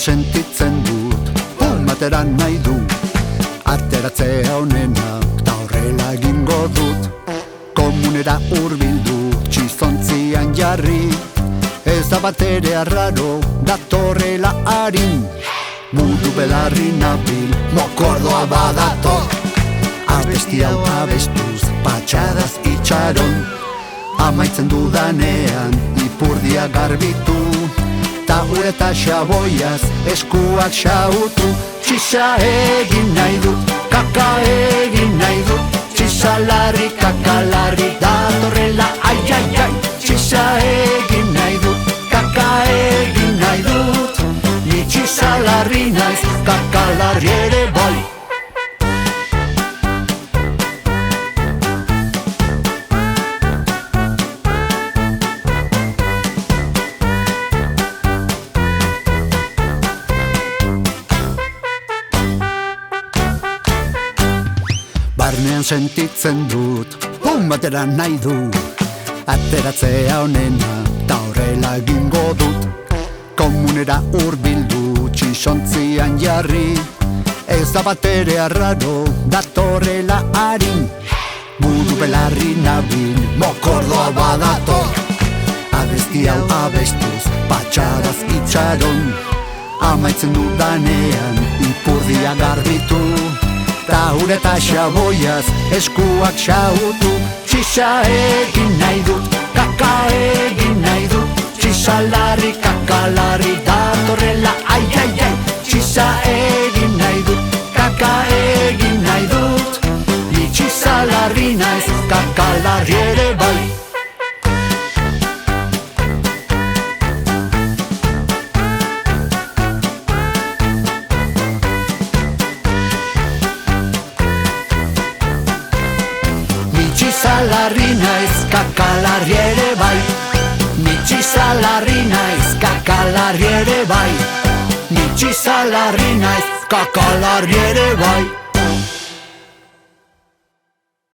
sentitzen dut, batera nahi du, ateratzea onena, ta horrela egingo dut. Komunera hurbildu, txizontzian jarri, ez da batere arraro, datorrela harin. Mundu belarri nabil, mokordoa badator, abesti hau abestuz, patxadaz itxaron. Amaitzen dudanean, ipurdia garbitu, ta ure eta xaboiaz, eskuak xautu. Txisa egin nahi dut, kaka egin nahi dut, txisa larri, kaka larri, datorrela, ai, ai, ai. Txisa egin nahi dut, kaka egin nahi dut, ni txisa larri naiz, kaka larri ere bai. Barnean sentitzen dut, batera nahi du, ateratzea onena, ta horrela egingo dut. Komunera hurbildu, txizontzian jarri, ez da batere arraro, datorrela harin. Buru belarri nabil, mokordoa badator, abesti hau abestuz, patxadaz itxaron. Amaitzen dudanean, ipurdia garbitu, ta ure eta xaboiaz, eskuak xautu. Txisa egin nahi dut, kaka egin nahi dut, txisa larri, kaka larri, datorrela, ai, ai, ai. Txisa egin nahi dut, kaka egin nahi dut, ni txisa larri naiz, kaka larri ere bai. Txisa larri naiz, kaka larri ere bai. Ni txisa larri naiz, kaka larri ere bai. Ni txisa larri naiz, kaka larri ere bai.